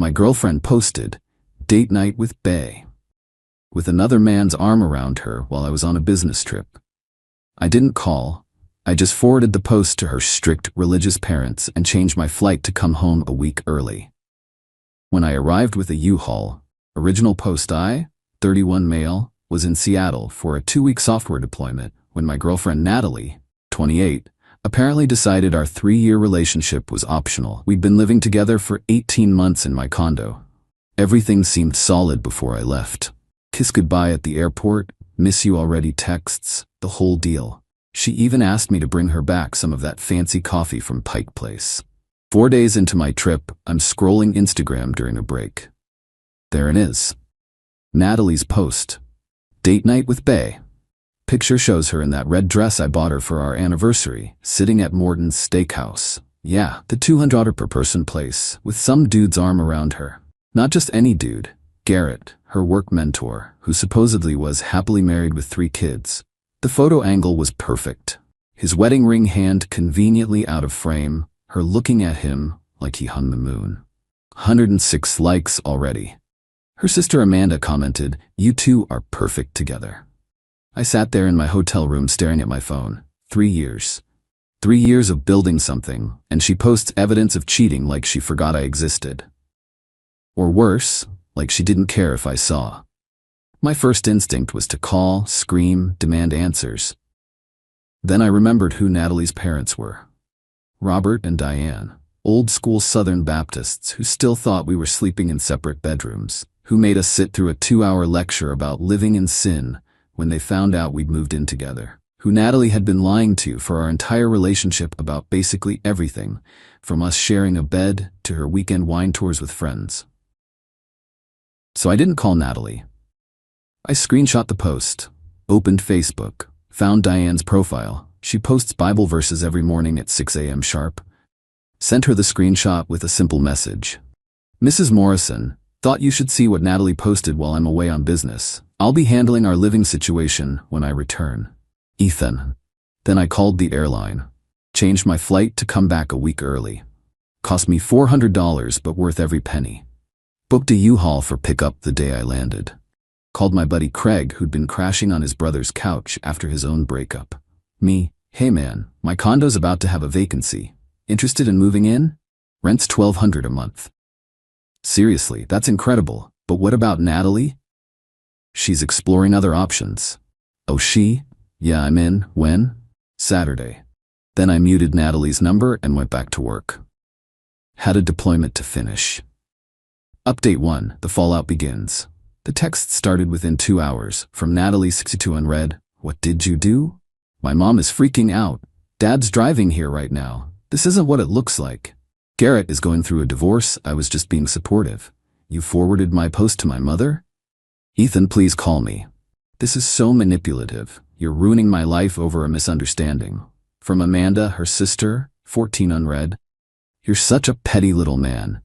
My girlfriend posted, "Date night with Bae," with another man's arm around her while I was on a business trip. I didn't call. I just forwarded the post to her strict religious parents and changed my flight to come home a week early. When I arrived with a U-Haul, original post 31 male, was in Seattle for a 2-week software deployment when my girlfriend Natalie, 28, apparently decided our 3-year relationship was optional. We'd been living together for 18 months in my condo. Everything seemed solid before I left. Kiss goodbye at the airport, miss you already texts, the whole deal. She even asked me to bring her back some of that fancy coffee from Pike Place. 4 days into my trip, I'm scrolling Instagram during a break. There it is. Natalie's post. Date night with Bae. Picture shows her in that red dress I bought her for our anniversary, sitting at Morton's Steakhouse. Yeah, the $200 per person place, with some dude's arm around her. Not just any dude. Garrett, her work mentor, who supposedly was happily married with 3 kids. The photo angle was perfect. His wedding ring hand conveniently out of frame, her looking at him like he hung the moon. 106 likes already. Her sister Amanda commented, "You two are perfect together." I sat there in my hotel room staring at my phone. 3 years. 3 years of building something, and she posts evidence of cheating like she forgot I existed. Or worse, like she didn't care if I saw. My first instinct was to call, scream, demand answers. Then I remembered who Natalie's parents were. Robert and Diane, old-school Southern Baptists who still thought we were sleeping in separate bedrooms, who made us sit through a 2-hour lecture about living in sin when they found out we'd moved in together, who Natalie had been lying to for our entire relationship about basically everything, from us sharing a bed to her weekend wine tours with friends. So I didn't call Natalie. I screenshot the post, opened Facebook, found Diane's profile. She posts Bible verses every morning at 6 a.m. sharp. Sent her the screenshot with a simple message. "Mrs. Morrison, thought you should see what Natalie posted while I'm away on business. I'll be handling our living situation when I return. Ethan." Then I called the airline. Changed my flight to come back a week early. Cost me $400 but worth every penny. Booked a U-Haul for pickup the day I landed. Called my buddy Craig, who'd been crashing on his brother's couch after his own breakup. Me, "Hey man, my condo's about to have a vacancy. Interested in moving in? Rent's $1,200 a month." Seriously, that's incredible, but what about Natalie? She's exploring other options. Oh, she? Yeah, I'm in. When? Saturday. Then I muted Natalie's number and went back to work. Had a deployment to finish. Update 1, the fallout begins. The text started within 2 hours, from Natalie 62 unread. "What did you do? My mom is freaking out. Dad's driving here right now. This isn't what it looks like. Garrett is going through a divorce. I was just being supportive. You forwarded my post to my mother? Ethan, please call me. This is so manipulative. You're ruining my life over a misunderstanding." From Amanda, her sister, 14 unread. "You're such a petty little man.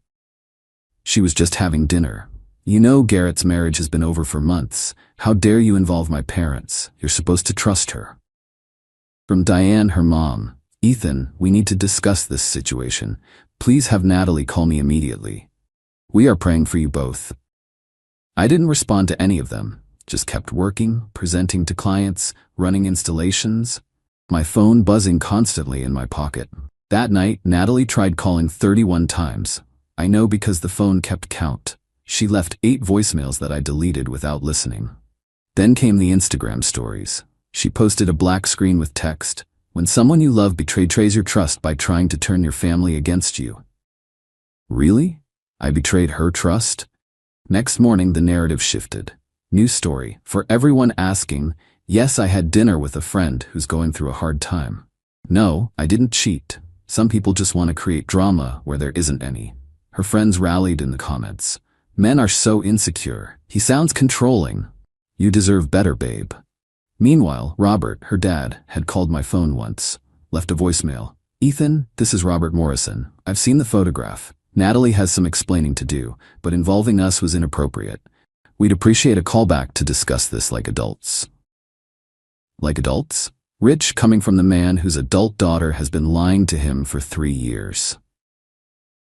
She was just having dinner. You know Garrett's marriage has been over for months. How dare you involve my parents? You're supposed to trust her." From Diane, her mom. "Ethan, we need to discuss this situation. Please have Natalie call me immediately. We are praying for you both." I didn't respond to any of them, just kept working, presenting to clients, running installations, my phone buzzing constantly in my pocket. That night, Natalie tried calling 31 times. I know because the phone kept count. She left 8 voicemails that I deleted without listening. Then came the Instagram stories. She posted a black screen with text, "When someone you love betrays your trust by trying to turn your family against you." Really? I betrayed her trust? Next morning the narrative shifted. New story, for everyone asking, yes, I had dinner with a friend who's going through a hard time. No, I didn't cheat. Some people just want to create drama where there isn't any. Her friends rallied in the comments. "Men are so insecure. He sounds controlling. You deserve better, babe." Meanwhile, Robert, her dad, had called my phone once, left a voicemail. "Ethan, this is Robert Morrison. I've seen the photograph. Natalie has some explaining to do, but involving us was inappropriate. We'd appreciate a callback to discuss this like adults." Like adults? Rich, coming from the man whose adult daughter has been lying to him for 3 years.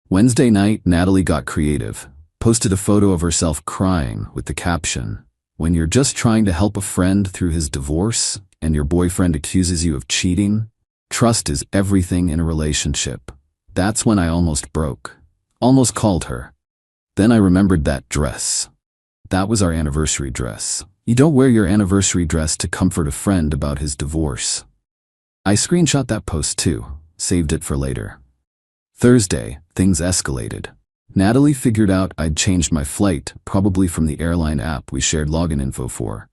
Wednesday night, Natalie got creative. posted a photo of herself crying with the caption, "When you're just trying to help a friend through his divorce and your boyfriend accuses you of cheating, trust is everything in a relationship." That's when I almost broke. Almost called her. Then I remembered that dress. That was our anniversary dress. You don't wear your anniversary dress to comfort a friend about his divorce. I screenshot that post too, saved it for later. Thursday, things escalated. Natalie figured out I'd changed my flight, probably from the airline app we shared login info for.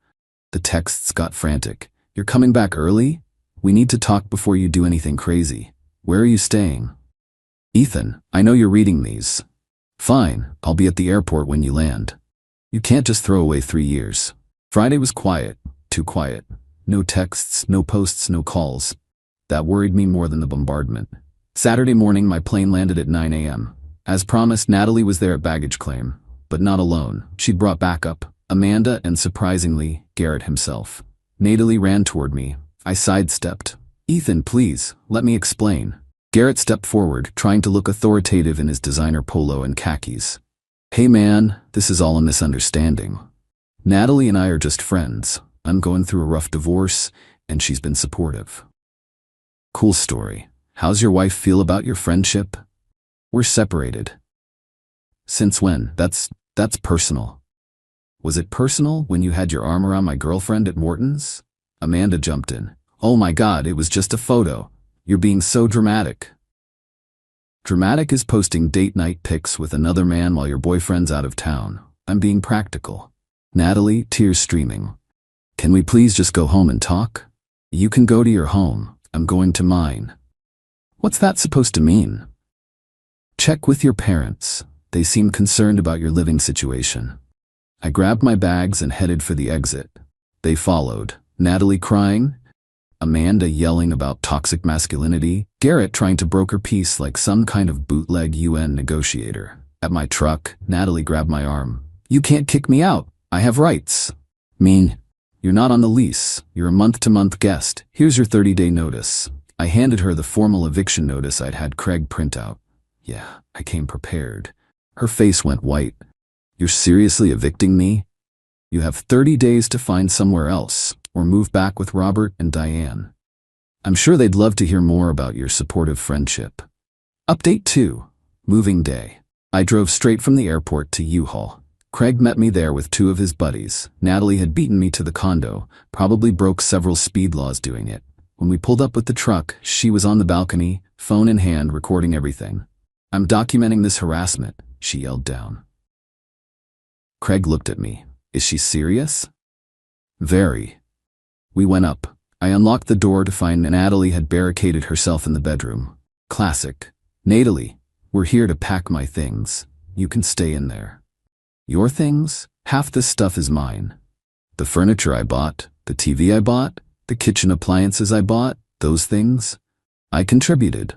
The texts got frantic. "You're coming back early? We need to talk before you do anything crazy. Where are you staying?" "Ethan, I know you're reading these." "Fine, I'll be at the airport when you land." You can't just throw away 3 years. Friday was quiet, too quiet. No texts, no posts, no calls. That worried me more than the bombardment. Saturday morning, my plane landed at 9 a.m. As promised, Natalie was there at baggage claim, but not alone. She'd brought backup, Amanda and, surprisingly, Garrett himself. Natalie ran toward me. I sidestepped. "Ethan, please, let me explain." Garrett stepped forward, trying to look authoritative in his designer polo and khakis. "Hey man, this is all a misunderstanding. Natalie and I are just friends. I'm going through a rough divorce, and she's been supportive." "Cool story. How's your wife feel about your friendship?" "We're separated." "Since when? That's personal." "Was it personal when you had your arm around my girlfriend at Morton's?" Amanda jumped in. "Oh my God, it was just a photo. You're being so dramatic." Dramatic is posting date night pics with another man while your boyfriend's out of town. I'm being practical. Natalie, tears streaming. "Can we please just go home and talk?" "You can go to your home. I'm going to mine." "What's that supposed to mean?" "Check with your parents. They seem concerned about your living situation." I grabbed my bags and headed for the exit. They followed. Natalie crying, Amanda yelling about toxic masculinity, Garrett trying to broker peace like some kind of bootleg UN negotiator. At my truck, Natalie grabbed my arm. "You can't kick me out. I have rights." "Mean? You're not on the lease. You're a month-to-month guest. Here's your 30-day notice." I handed her the formal eviction notice I'd had Craig print out. Yeah, I came prepared. Her face went white. "You're seriously evicting me? You have 30 days to find somewhere else, or move back with Robert and Diane. I'm sure they'd love to hear more about your supportive friendship." Update 2. Moving day. I drove straight from the airport to U-Haul. Craig met me there with 2 of his buddies. Natalie had beaten me to the condo, probably broke several speed laws doing it. When we pulled up with the truck, she was on the balcony, phone in hand, recording everything. "I'm documenting this harassment," she yelled down. Craig looked at me. "Is she serious?" "Very." We went up. I unlocked the door to find Natalie had barricaded herself in the bedroom. Classic. "Natalie, we're here to pack my things. You can stay in there." "Your things? Half this stuff is mine. The furniture I bought, the TV I bought, the kitchen appliances I bought, those things? I contributed.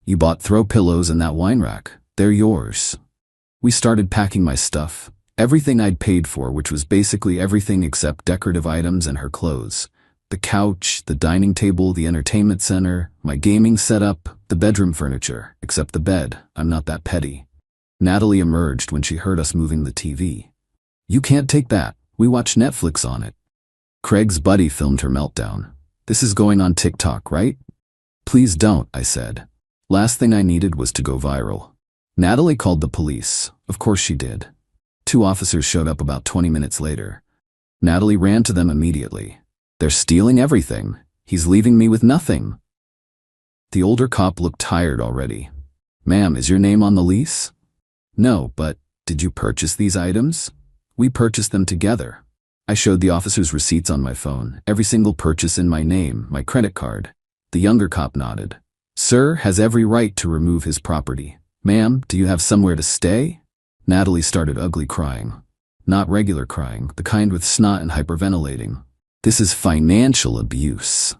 You bought throw pillows and that wine rack. They're yours." We started packing my stuff. Everything I'd paid for, which was basically everything except decorative items and her clothes. The couch, the dining table, the entertainment center, my gaming setup, the bedroom furniture, except the bed. I'm not that petty. Natalie emerged when she heard us moving the TV. "You can't take that. We watch Netflix on it." Craig's buddy filmed her meltdown. "This is going on TikTok, right?" "Please don't," I said. Last thing I needed was to go viral. Natalie called the police. Of course she did. 2 officers showed up about 20 minutes later. Natalie ran to them immediately. "They're stealing everything. He's leaving me with nothing." The older cop looked tired already. "Ma'am, is your name on the lease?" "No, but did you purchase these items?" "We purchased them together." I showed the officers receipts on my phone, every single purchase in my name, my credit card. The younger cop nodded. "Sir has every right to remove his property." "Ma'am, do you have somewhere to stay?" Natalie started ugly crying. Not regular crying, the kind with snot and hyperventilating. "This is financial abuse."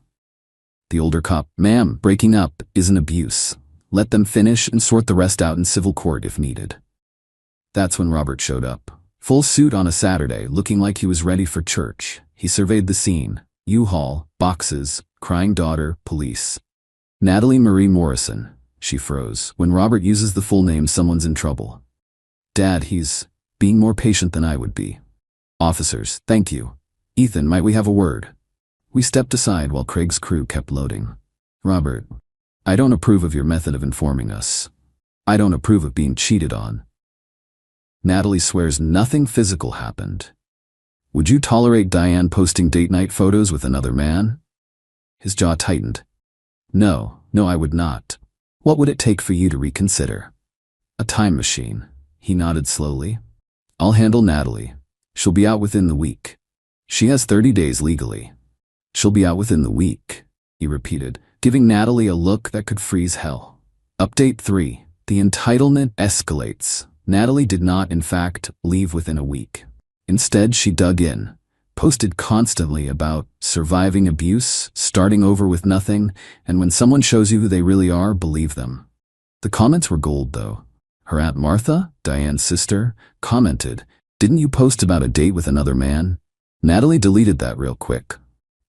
The older cop, "Ma'am, breaking up isn't abuse. Let them finish and sort the rest out in civil court if needed." That's when Robert showed up. Full suit on a Saturday, looking like he was ready for church. He surveyed the scene. U-Haul, boxes, crying daughter, police. "Natalie Marie Morrison." She froze. When Robert uses the full name, someone's in trouble. Dad, he's being more patient than I would be. Officers, thank you. Ethan, might we have a word? We stepped aside while Craig's crew kept loading. Robert, I don't approve of your method of informing us. I don't approve of being cheated on. Natalie swears nothing physical happened. Would you tolerate Diane posting date night photos with another man? His jaw tightened. No, I would not. What would it take for you to reconsider? A time machine. He nodded slowly. I'll handle Natalie. She'll be out within the week. She has 30 days legally. She'll be out within the week, he repeated, giving Natalie a look that could freeze hell. Update 3. The entitlement escalates. Natalie did not, in fact, leave within a week. Instead, she dug in, posted constantly about surviving abuse, starting over with nothing, and when someone shows you who they really are, believe them. The comments were gold, though. Her Aunt Martha, Diane's sister, commented, "Didn't you post about a date with another man?" Natalie deleted that real quick.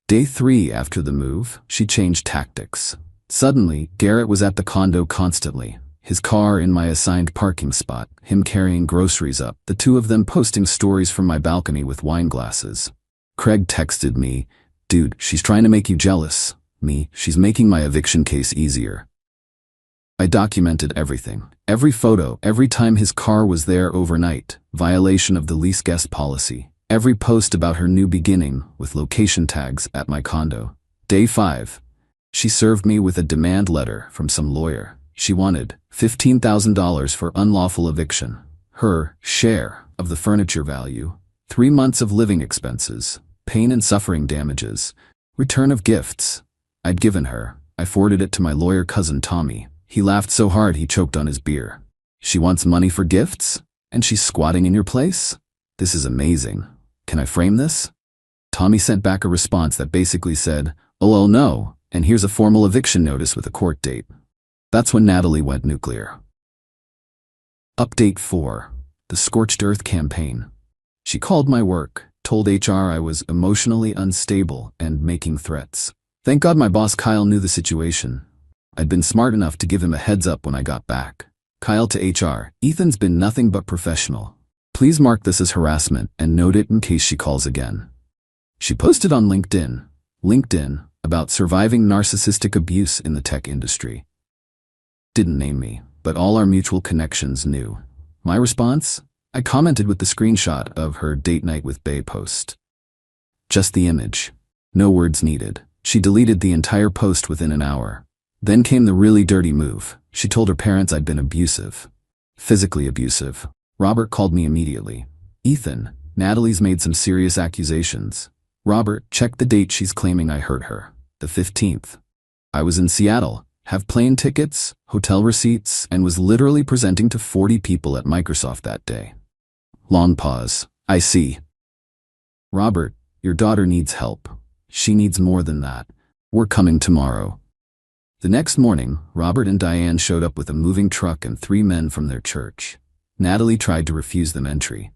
Day 3 after the move, she changed tactics. Suddenly, Garrett was at the condo constantly. His car in my assigned parking spot, him carrying groceries up, the two of them posting stories from my balcony with wine glasses. Craig texted me, "Dude, she's trying to make you jealous." Me, "She's making my eviction case easier." I documented everything. Every photo, every time his car was there overnight, violation of the lease guest policy. Every post about her new beginning, with location tags at my condo. Day 5. She served me with a demand letter from some lawyer. She wanted $15,000 for unlawful eviction, her share of the furniture value, 3 months of living expenses, pain and suffering damages, return of gifts I'd given her. I forwarded it to my lawyer cousin Tommy. He laughed so hard he choked on his beer. She wants money for gifts? And she's squatting in your place? This is amazing. Can I frame this? Tommy sent back a response that basically said, "Oh no, and here's a formal eviction notice with a court date." That's when Natalie went nuclear. Update 4. The Scorched Earth Campaign. She called my work, told HR I was emotionally unstable and making threats. Thank God my boss Kyle knew the situation. I'd been smart enough to give him a heads up when I got back. Kyle to HR, "Ethan's been nothing but professional. Please mark this as harassment and note it in case she calls again." She posted on LinkedIn about surviving narcissistic abuse in the tech industry. Didn't name me, but all our mutual connections knew. My response? I commented with the screenshot of her date night with Bae post. Just the image. No words needed. She deleted the entire post within an hour. Then came the really dirty move. She told her parents I'd been abusive. Physically abusive. Robert called me immediately. "Ethan, Natalie's made some serious accusations." "Robert, check the date she's claiming I hurt her. The 15th. I was in Seattle, have plane tickets, hotel receipts, and was literally presenting to 40 people at Microsoft that day." Long pause. "I see. Robert, your daughter needs help. She needs more than that. We're coming tomorrow." The next morning, Robert and Diane showed up with a moving truck and 3 men from their church. Natalie tried to refuse them entry.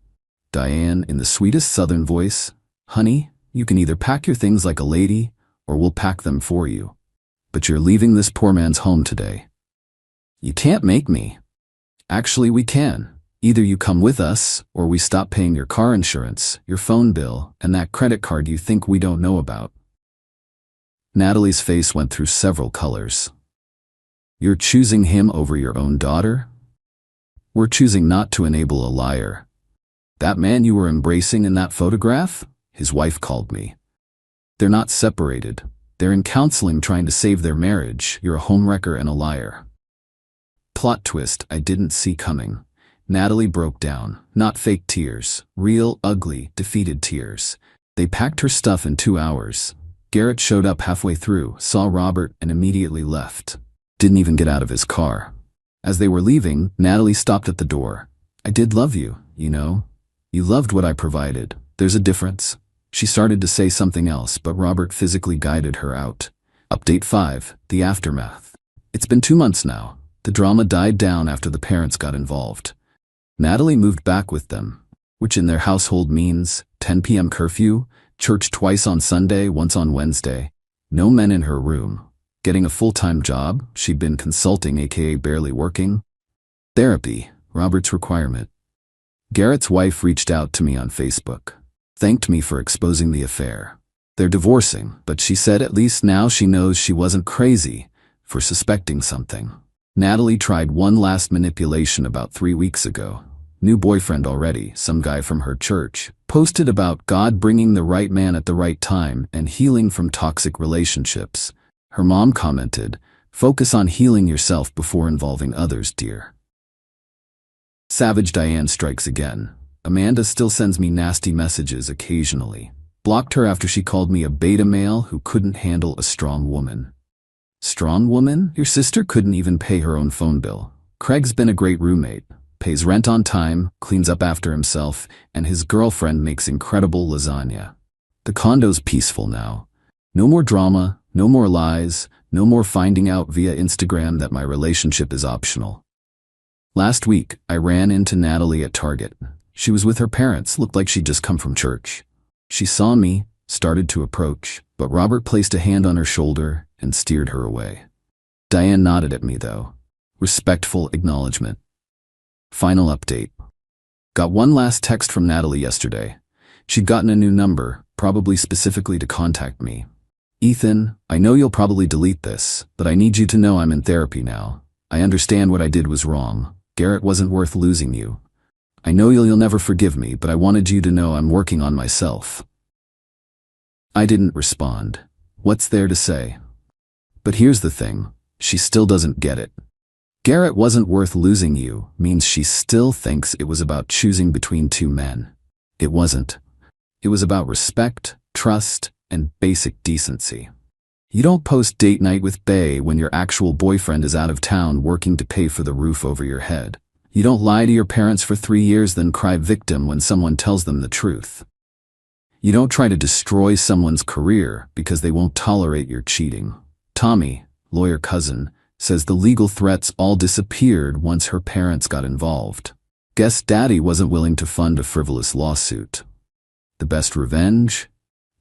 Diane, in the sweetest southern voice, "Honey, you can either pack your things like a lady, or we'll pack them for you. But you're leaving this poor man's home today." "You can't make me." "Actually, we can. Either you come with us, or we stop paying your car insurance, your phone bill, and that credit card you think we don't know about." Natalie's face went through several colors. "You're choosing him over your own daughter? We're choosing not to enable a liar. That man you were embracing in that photograph?" His wife called me. "They're not separated. They're in counseling trying to save their marriage. You're a homewrecker and a liar." Plot twist I didn't see coming. Natalie broke down. Not fake tears. Real, ugly, defeated tears. They packed her stuff in 2 hours. Garrett showed up halfway through, saw Robert, and immediately left. Didn't even get out of his car. As they were leaving, Natalie stopped at the door. "I did love you, you know. You loved what I provided. There's a difference." She started to say something else, but Robert physically guided her out. Update 5. The aftermath. It's been 2 months now. The drama died down after the parents got involved. Natalie moved back with them, which in their household means 10 p.m. curfew, church twice on Sunday, once on Wednesday, no men in her room, getting a full-time job, she'd been consulting aka barely working. Therapy, Robert's requirement. Garrett's wife reached out to me on Facebook, thanked me for exposing the affair. They're divorcing, but she said at least now she knows she wasn't crazy for suspecting something. Natalie tried one last manipulation about 3 weeks ago. New boyfriend already, some guy from her church, posted about God bringing the right man at the right time and healing from toxic relationships. Her mom commented, "Focus on healing yourself before involving others, dear." Savage Diane strikes again. Amanda still sends me nasty messages occasionally. Blocked her after she called me a beta male who couldn't handle a strong woman. Strong woman? Your sister couldn't even pay her own phone bill. Craig's been a great roommate. Pays rent on time, cleans up after himself, and his girlfriend makes incredible lasagna. The condo's peaceful now. No more drama, no more lies, no more finding out via Instagram that my relationship is optional. Last week, I ran into Natalie at Target. She was with her parents, looked like she'd just come from church. She saw me, started to approach, but Robert placed a hand on her shoulder and steered her away. Diane nodded at me though. Respectful acknowledgement. Final update. Got one last text from Natalie yesterday. She'd gotten a new number, probably specifically to contact me. "Ethan, I know you'll probably delete this, but I need you to know I'm in therapy now. I understand what I did was wrong. Garrett wasn't worth losing you. I know you'll never forgive me, but I wanted you to know I'm working on myself." I didn't respond. What's there to say? But here's the thing, she still doesn't get it. Garrett wasn't worth losing you means she still thinks it was about choosing between two men. It wasn't. It was about respect, trust, and basic decency. You don't post date night with bae when your actual boyfriend is out of town working to pay for the roof over your head. You don't lie to your parents for 3 years then cry victim when someone tells them the truth. You don't try to destroy someone's career because they won't tolerate your cheating. Tommy, lawyer cousin, says the legal threats all disappeared once her parents got involved. Guess daddy wasn't willing to fund a frivolous lawsuit. The best revenge?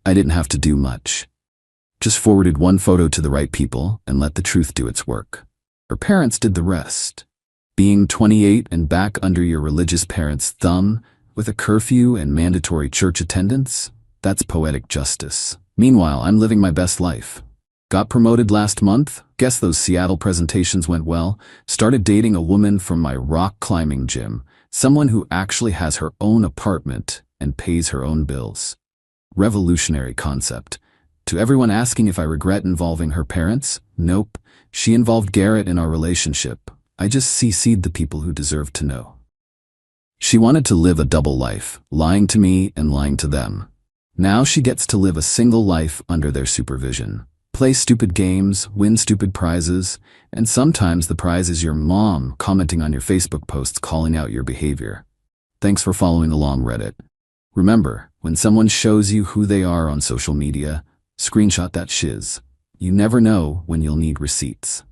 I didn't have to do much. Just forwarded one photo to the right people and let the truth do its work. Her parents did the rest. Being 28 and back under your religious parents' thumb, with a curfew and mandatory church attendance, that's poetic justice. Meanwhile, I'm living my best life. Got promoted last month, guess those Seattle presentations went well, started dating a woman from my rock climbing gym, someone who actually has her own apartment and pays her own bills. Revolutionary concept. To everyone asking if I regret involving her parents, nope, she involved Garrett in our relationship. I just CC'd the people who deserved to know. She wanted to live a double life, lying to me and lying to them. Now she gets to live a single life under their supervision. Play stupid games, win stupid prizes, and sometimes the prize is your mom commenting on your Facebook posts calling out your behavior. Thanks for following along, Reddit. Remember, when someone shows you who they are on social media, screenshot that shiz. You never know when you'll need receipts.